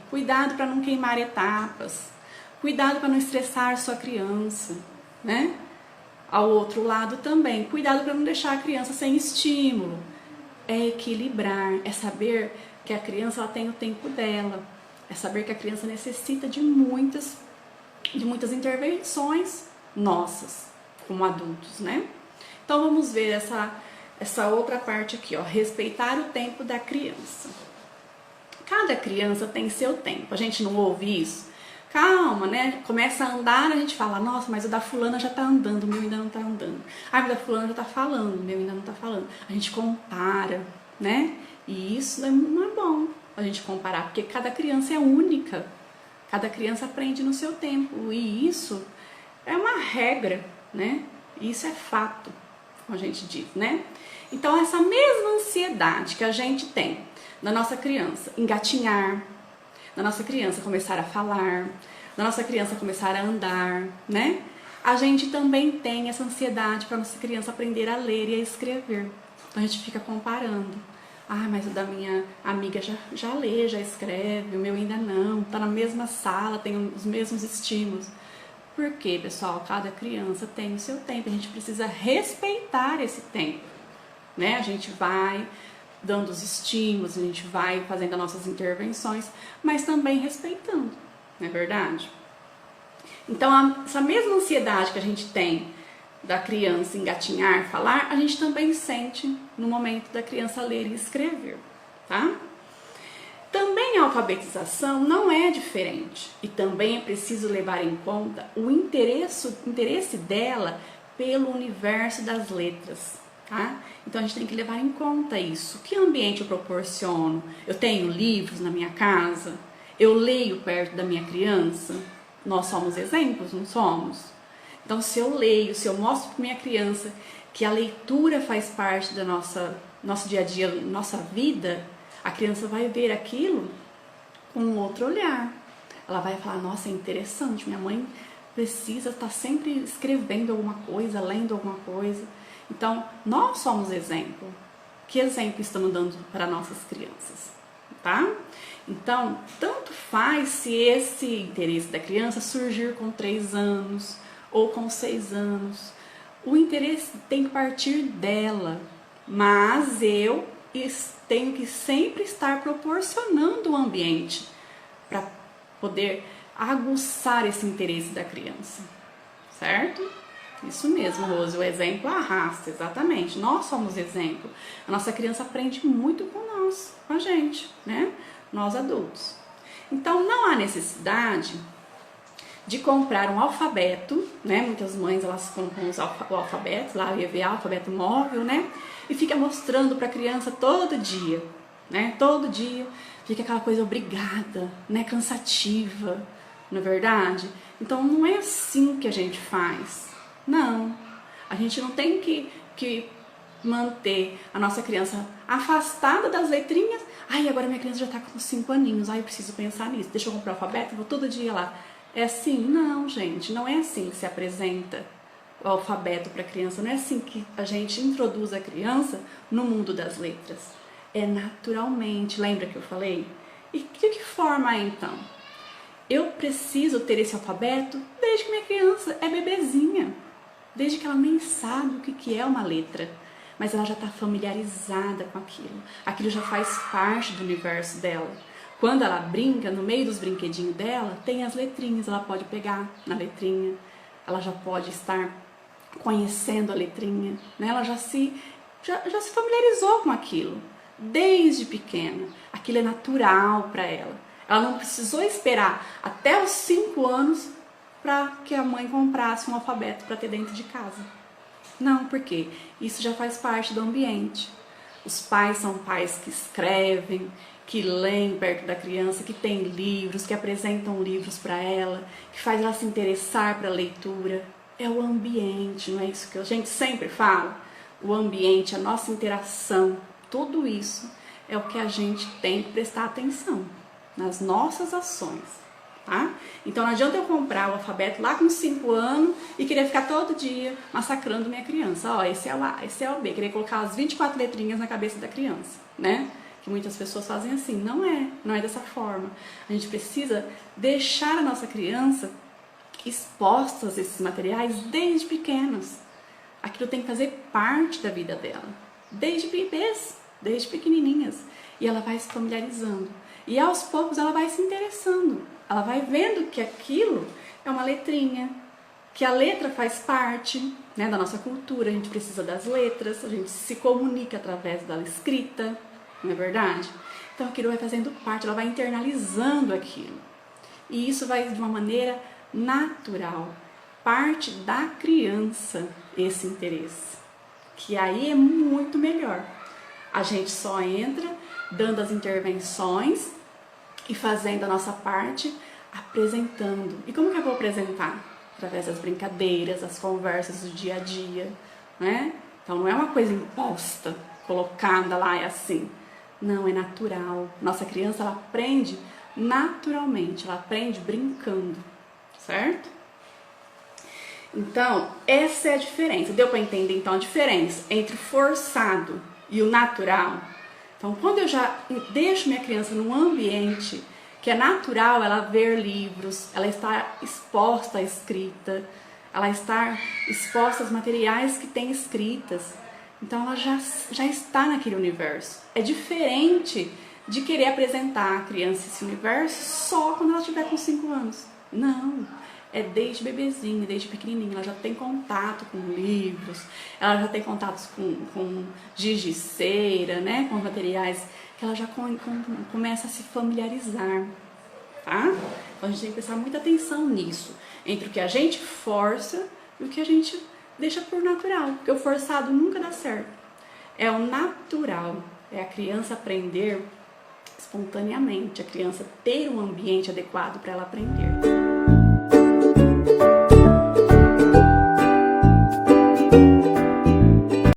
cuidado para não queimar etapas, cuidado para não estressar sua criança, né? Ao outro lado também, cuidado para não deixar a criança sem estímulo. É equilibrar, é saber que a criança ela tem o tempo dela, é saber que a criança necessita de muitas intervenções nossas, como adultos, né? Então vamos ver essa outra parte aqui, ó, respeitar o tempo da criança. Cada criança tem seu tempo, a gente não ouve isso? Calma, né? Começa a andar, a gente fala, nossa, mas o da fulana já tá andando, o meu ainda não tá andando. Ah, o da fulana já tá falando, o meu ainda não tá falando. A gente compara, né? E isso não é bom a gente comparar, porque cada criança é única. Cada criança aprende no seu tempo. E isso é uma regra, né? Isso é fato, como a gente diz, né? Então, essa mesma ansiedade que a gente tem da nossa criança engatinhar, da nossa criança começar a falar, da nossa criança começar a andar, né? A gente também tem essa ansiedade para nossa criança aprender a ler e a escrever. Então a gente fica comparando. Ah, mas o da minha amiga já lê, já escreve, o meu ainda não, tá na mesma sala, tem os mesmos estímulos. Por quê, pessoal? Cada criança tem o seu tempo, a gente precisa respeitar esse tempo, né? A gente vai dando os estímulos, a gente vai fazendo as nossas intervenções, mas também respeitando, não é verdade? Então, essa mesma ansiedade que a gente tem da criança engatinhar, falar, a gente também sente no momento da criança ler e escrever, tá? Também a alfabetização não é diferente e também é preciso levar em conta o interesse dela pelo universo das letras. Tá? Então a gente tem que levar em conta isso. Que ambiente eu proporciono? Eu tenho livros na minha casa? Eu leio perto da minha criança? Nós somos exemplos, não somos? Então se eu leio, se eu mostro para minha criança que a leitura faz parte da nosso dia a dia, nossa vida, a criança vai ver aquilo com um outro olhar. Ela vai falar, nossa, é interessante, minha mãe precisa estar sempre escrevendo alguma coisa, lendo alguma coisa. Então, nós somos exemplo. Que exemplo estamos dando para nossas crianças, tá? Então, tanto faz se esse interesse da criança surgir com 3 anos ou com 6 anos. O interesse tem que partir dela, mas eu tenho que sempre estar proporcionando o ambiente para poder aguçar esse interesse da criança, certo? Isso mesmo, Rose, o exemplo arrasta, exatamente. Nós somos exemplo. A nossa criança aprende muito com nós, com a gente, né? Nós adultos. Então, não há necessidade de comprar um alfabeto, né? Muitas mães, elas compram o alfabeto, lá o EVA, alfabeto móvel, né? E fica mostrando para a criança todo dia, né? Todo dia fica aquela coisa obrigada, né? Cansativa, não é verdade? Então, não é assim que a gente faz. Não, a gente não tem que manter a nossa criança afastada das letrinhas. Ai, agora minha criança já está com 5 aninhos, ai, eu preciso pensar nisso, deixa eu comprar o alfabeto, vou todo dia lá. É assim? Não, gente, não é assim que se apresenta o alfabeto para a criança, não é assim que a gente introduz a criança no mundo das letras. É naturalmente, lembra que eu falei? E de que forma é então? Eu preciso ter esse alfabeto desde que minha criança é bebezinha. Desde que ela nem sabe o que é uma letra, mas ela já está familiarizada com aquilo. Aquilo já faz parte do universo dela. Quando ela brinca, no meio dos brinquedinhos dela, tem as letrinhas, ela pode pegar na letrinha, ela já pode estar conhecendo a letrinha, né? Ela já se familiarizou com aquilo, desde pequena. Aquilo é natural para ela. Ela não precisou esperar até os 5 anos para que a mãe comprasse um alfabeto para ter dentro de casa. Não, porque isso já faz parte do ambiente. Os pais são pais que escrevem, que leem perto da criança, que têm livros, que apresentam livros para ela, que faz ela se interessar para a leitura. É o ambiente, não é isso que a gente sempre fala? O ambiente, a nossa interação, tudo isso é o que a gente tem que prestar atenção nas nossas ações. Tá? Então não adianta eu comprar o alfabeto lá com 5 anos e querer ficar todo dia massacrando minha criança. Ó, esse é o A, esse é o B. Querer colocar as 24 letrinhas na cabeça da criança, né? que muitas pessoas fazem assim. Não é dessa forma. A gente precisa deixar a nossa criança expostas a esses materiais desde pequenos. Aquilo tem que fazer parte da vida dela, desde bebês, desde pequenininhas. E ela vai se familiarizando. E aos poucos ela vai se interessando. Ela vai vendo que aquilo é uma letrinha, que a letra faz parte, né, da nossa cultura. A gente precisa das letras, a gente se comunica através da escrita, não é verdade? Então aquilo vai fazendo parte, ela vai internalizando aquilo. E isso vai de uma maneira natural, parte da criança esse interesse, que aí é muito melhor. A gente só entra dando as intervenções e fazendo a nossa parte, apresentando. E como que eu vou apresentar? Através das brincadeiras, das conversas do dia a dia, né? Então não é uma coisa imposta, colocada lá, é assim. Não, é natural. Nossa criança, ela aprende naturalmente, ela aprende brincando, certo? Então, essa é a diferença. Deu para entender, então, a diferença entre o forçado e o natural? Então, quando eu já deixo minha criança num ambiente que é natural ela ver livros, ela estar exposta à escrita, ela estar exposta aos materiais que tem escritas, então ela já está naquele universo. É diferente de querer apresentar a criança esse universo só quando ela estiver com 5 anos. Não, é desde bebezinha, desde pequenininha, ela já tem contato com livros, ela já tem contatos com giz de cera, né, com materiais que ela já começa a se familiarizar, tá? Então a gente tem que prestar muita atenção nisso, entre o que a gente força e o que a gente deixa por natural, porque o forçado nunca dá certo. É o natural, é a criança aprender espontaneamente, a criança ter um ambiente adequado para ela aprender.